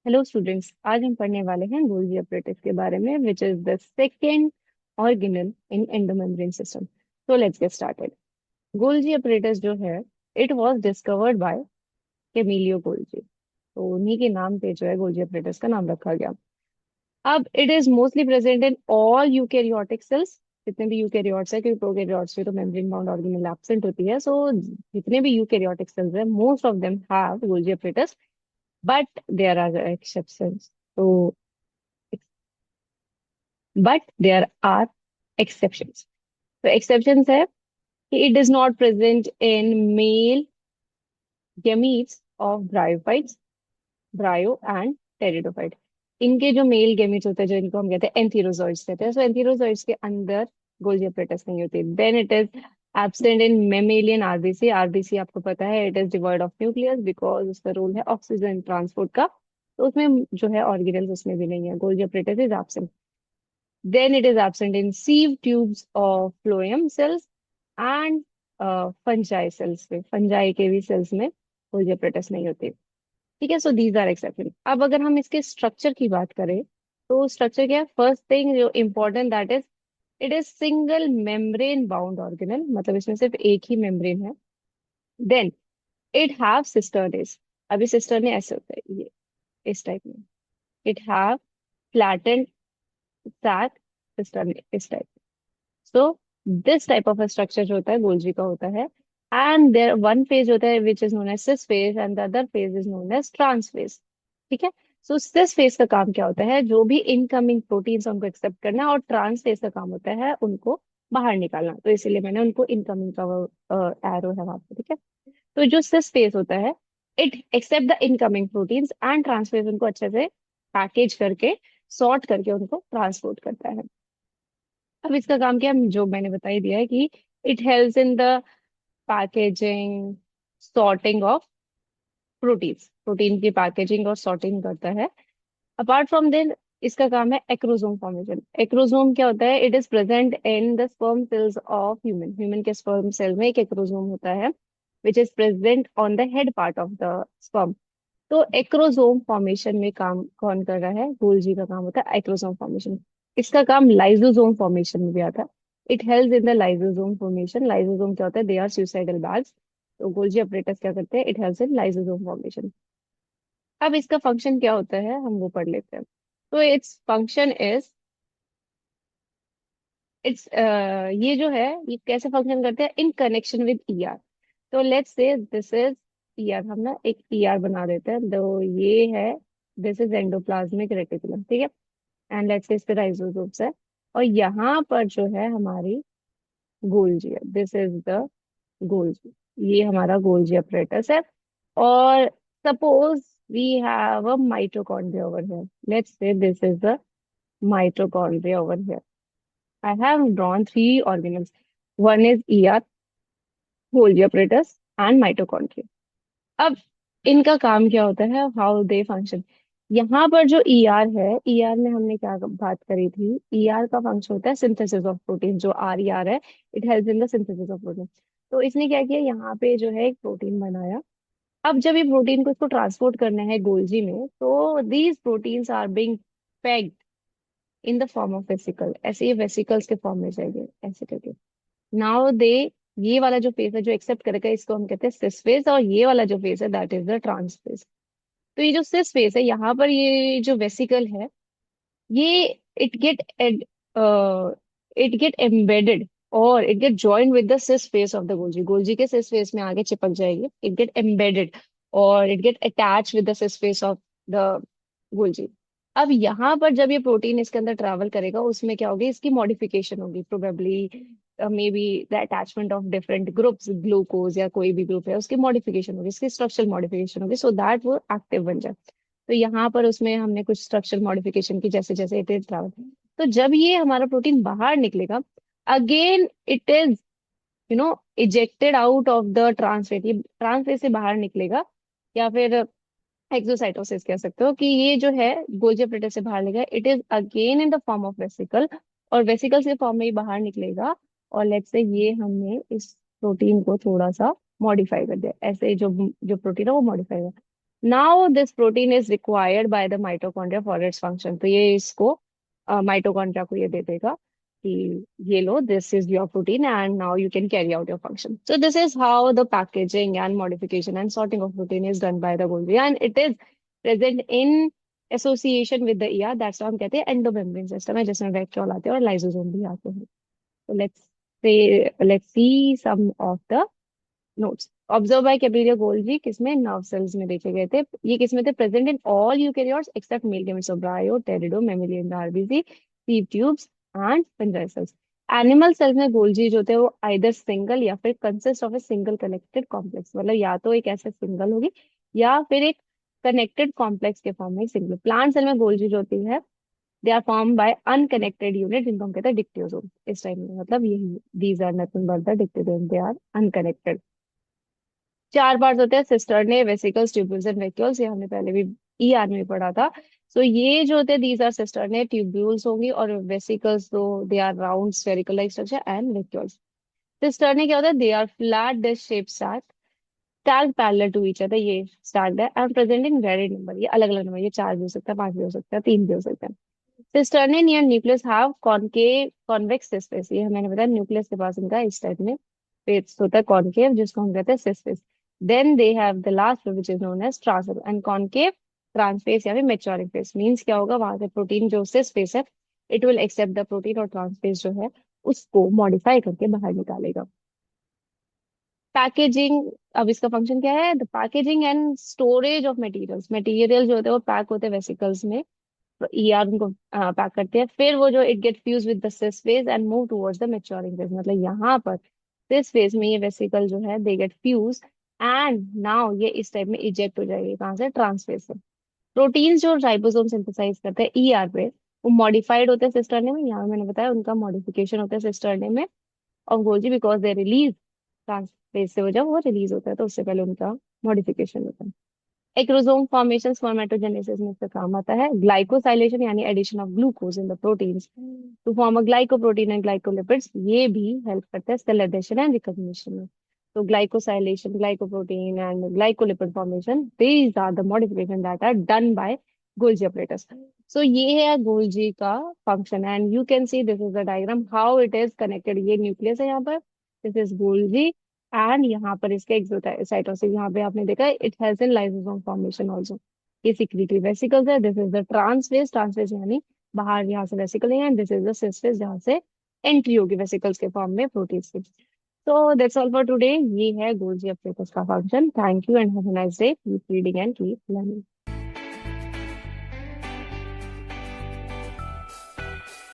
Hello students, आज हम पढ़ने वाले हैं गोल्गी apparatus के बारे में which is the second organelle in endomembrane system. So let's get started. Golgi apparatus जो है, it was discovered by Camillo Golgi. तो उन्हीं के नाम पे जो है गोल्गी apparatus का नाम रखा गया। अब it is mostly present in all eukaryotic sales. जितने भी यूकेरियोट्स है, क्योंकि प्रोकैरियोट्स में तो मेम्ब्रेन बाउंड ऑर्गेनल एब्सेंट होती है, सो जितने भी यूकेरियोटिक सेल्स है most of them have Golgi apparatus, but there are exceptions. So but there are exceptions. तो exceptions है कि it is not present in male gametes of bryophytes, bryo and pteridophyte। इनके जो मेल गेमीट्स होते हैं, जो इनको हम कहते हैं एंथीरोजोइड्स कहते हैं, सो एंथीरोजोइड्स के अंदर गोल्गी apparatus नहीं होती। Then it is absent in mammalian RBC. RBC आपको पता है, it is devoid of nucleus because उसका रोल है ऑक्सीजन ट्रांसपोर्ट का। तो उसमें जो है ऑर्गेनल्स उसमें भी नहीं है। Golgi apparatus is absent. Then it is absent in sieve tubes of phloem cells and fungi cells में। fungi के भी cells में गोल्गी apparatus नहीं होती। ठीक है, सो दीज आर एक्सेप्शन। अब अगर हम इसके स्ट्रक्चर की बात करें, तो स्ट्रक्चर क्या है? फर्स्ट थिंग जो important, that is it is single membrane bound organelle, मतलब इसमें सिर्फ एक ही मेम्ब्रेन है। Then it have cisternae. अभी सिस्टर्ने ऐसे होता है, ये इस टाइप में। It have flattened sac cisternae इस type. So this type of structure जो होता है गोल्जी का होता है। एंड देयर वन फेज होता है which is known as cis phase and the other phase is known as trans phase. ठीक है। सो सिस फेज का काम क्या होता है? जो भी इनकमिंग प्रोटीन्स उनको एक्सेप्ट करना है, और ट्रांस फेज का काम होता है उनको बाहर निकालना। तो इसीलिए मैंने उनको इनकमिंग का वो एरो है वहां पे। ठीक है। तो जो सिस फेज होता है, it accept the incoming proteins, and trans phase उनको अच्छे से पैकेज करके सॉर्ट करके उनको ट्रांसपोर्ट करता है। अब इसका काम क्या है? जो मैंने बता ही दिया है कि it helps in the packaging, sorting of proteins. Protein की पैकेजिंग और सॉर्टिंग करता है। अपार्ट फ्रॉम देन, इसका काम है एक्रोसोम फॉर्मेशन। एक्रोसोम क्या होता है? It is present in the sperm cells of human. Human के स्पर्म सेल में एक एक्रोसोम होता है which is present on the head part of the sperm. तो एक्रोसोम फॉर्मेशन में काम कौन कर रहा है? गोल्जी का काम होता है एक्रोसोम फॉर्मेशन। इसका काम लाइसोसोम फॉर्मेशन में भी आता है। It helps in the lysosome formation. Lysosome क्या होता है? They are suicidal bags. तो गोल्जी apparatus क्या करते हैं? It helps in lysosome formation. अब इसका फंक्शन क्या होता है, हम वो पढ़ लेते हैं। तो इट्स फंक्शन इज, इट्स ये जो है, ये कैसे फंक्शन करते हैं? In connection with ER. तो let's say this is ER. हम ना एक ईआर बना देते हैं। तो ये है, दिस इज एंडोप्लाज्मिक रेटिकुलम। ठीक है। एंड लेट्स से इस पे राइजोसोम्स है, और यहाँ पर जो है हमारी गोल्जी है। This is the Golgi. ये हमारा गोल्जी apparatus है। और suppose we have a mitochondria over here. Let's say this is the mitochondria over here. I have drawn three organelles. One is ER, Golgi apparatus and mitochondria. अब इनका काम क्या होता है? How they function. यहाँ पर जो ईआर है, ईआर में हमने क्या बात करी थी? ईआर का फंक्शन होता है सिंथेसिस ऑफ प्रोटीन। जो आर ई आर है, it help in the synthesis of protein. तो इसने क्या किया? यहाँ पे जो है एक प्रोटीन बनाया। अब जब ये प्रोटीन को इसको ट्रांसपोर्ट करना है गोल्जी में, तो these proteins are being packed in the form of vesicle. ऐसे ये वेसिकल्स के फॉर्म में जाएंगे ऐसे करके। नाउ दे, ये वाला जो फेस है जो एक्सेप्ट करेगा, इसको हम कहते हैं सिस फेस, और ये वाला जो फेस है that is the trans face. तो ये जो सिस फेस है, यहाँ पर ये जो वेसिकल है, ये it get it get embedded, और it get joined with the cis face of the Golgi. Golgi के सिस फेस में आगे चिपक जाएगी। इट गेट एम्बेडेड, और it get attach with the cis face of the Golgi. अब यहाँ पर जब ये प्रोटीन इसके अंदर ट्रैवल करेगा, उसमें क्या होगी? इसकी मॉडिफिकेशन होगी probably, may be the attachment of different groups, glucose या कोई भी ग्रुप है, उसकी मॉडिफिकेशन होगी, इसकी स्ट्रक्चरल मॉडिफिकेशन होगी, सो दैट वो एक्टिव बन जाए। तो यहाँ पर उसमें हमने कुछ स्ट्रक्चरल मॉडिफिकेशन की, जैसे जैसे इट इज ट्रैवल। तो जब ये हमारा प्रोटीन बाहर निकलेगा, again it is ejected out of the trans fat. ये ट्रांसफेट से बाहर निकलेगा, या फिर एक्सोसाइटोसिस कह सकते हो कि ये जो है गोल्जी apparatus से बाहर निकलेगा। It is again in the form of vesicle, और वेसिकल के फॉर्म में ही बाहर निकलेगा। और लेट्स से ये हमने इस प्रोटीन को थोड़ा सा मॉडिफाई कर दिया, ऐसे जो जो प्रोटीन है वो मॉडिफाई हुआ। Now this protein is required by the mitochondria for its function. तो ये इसको माइटोकॉन्ड्रिया को ये दे देगा कि ये लो, this is your protein and now you can carry out your function. So this is how the packaging and modification and sorting of protein is done by the Golgi, and it is present in association with the ER. That's why हम कहते हैं endomembrane system है, जिसमें vacuole आते हैं और lysosome भी आते हैं। So let's see some of the notes. Observed by Capillary Golgi किसमें nerve cells में देखे गए थे। ये किसमें थे? Present in all eukaryotes except male gametes of Brio, Pterido, Mammalian RBC, sieve tubes and spinal cells. Animal cells में Golgi जो थे वो आइदर सिंगल या फिर consist of a single connected complex, मतलब या तो एक ऐसे सिंगल होगी या फिर एक कनेक्टेड कॉम्प्लेक्स के फॉर्म में सिंगल। प्लांट सेल में गोल्जी जो होती है they are form by unconnected unit, जिनको हम कहते हैं डिक्टियोसोम। इस टाइम में मतलब यही, these are nothing but the dictyosome, they are unconnected. चार पार्ट्स होते हैं, cisternae, vesicles, tubules and vacuoles. ये हमने पहले भी ई आर में पढ़ा था। सो ये जो होते हैं दीज आर सिस्टर्ने, ट्यूब्यूल्स होंगी, और वेसिकल्स तो they are round spherical like structure, and vacuoles. Cisternae क्या होता है? They are flat dish shape sac stacked parallel to each other, ये stacked है, and present in varied number। ये अलग अलग नंबर, ये चार भी हो सकता है, पांच भी हो सकता है, तीन भी हो सकता है। Cisternae near nucleus have concave convex cis face. ये मैंने बताया न्यूक्लियस के पास इनका इस टाइप में फेस होता है कॉनकेव, जिसको हम कहते हैं cis face. Then they have the last which is known as trans face and concave trans face या फिर मेच्योरिंग फेस। मींस क्या होगा? वहां से प्रोटीन जो सिस्फेस है it will accept the protein, और ट्रांसफेस जो है उसको मॉडिफाई करके बाहर निकालेगा। पैकेजिंग, अब इसका फंक्शन क्या है? The packaging and storage of materials. Material जो होते हैं वो पैक होते हैं वेसिकल्स में, ईआर उनको पैक करते हैं, फिर वो जो it get fuse with the sis phase and move towards the maturing phase. मतलब यहाँ पर सिस फेज में ये वेसिकल जो है they get fuse, and now ये इस टाइप में इजेक्ट हो जाएगी, कहाँ से? ट्रांसफेज से। प्रोटीन्स जो राइबोसोम सिंथेसाइज करते हैं ईआर पे, वो मॉडिफाइड होते हैं सिस्टर्ने में। यहाँ मैंने बताया उनका मॉडिफिकेशन होता है सिस्टर्ने में of Golgi, because they release trans phase से, वो जब वो रिलीज होता है तो उससे पहले उनका मॉडिफिकेशन होता है। एक्रोसोम फॉर्मेशन स्पर्मेटोजेनेसिस में इसका काम आता है। ग्लाइकोसाइलेशन यानी addition of glucose in the proteins to form a glycoprotein and glycolipids, ये भी हेल्प करता है सेल एडिशन एंड रिकॉग्निशन में। तो glycosylation, glycoprotein and glycolipid formation, these are the modification that are done by Golgi apparatus। So ये है Golgi का function, and you can see this is the diagram how it is connected. ये nucleus है यहाँ पर, this is Golgi, and यहाँ पर इसके एक्सोसाइटोसिस, यहाँ पे आपने देखा it has in lysosome formation also. ये सिक्रीटरी वेसिकल्स है, this is the trans phase, trans phase यानी बाहर यहाँ से वेसिकल है, एंड दिस इज द सिस्फेज जहाँ से एंट्री होगी वेसिकल्स के फॉर्म में प्रोटीन्स की। So that's all for today. ये है गोल्जी apparatus का function. Thank you and have a nice day. Keep reading and keep learning.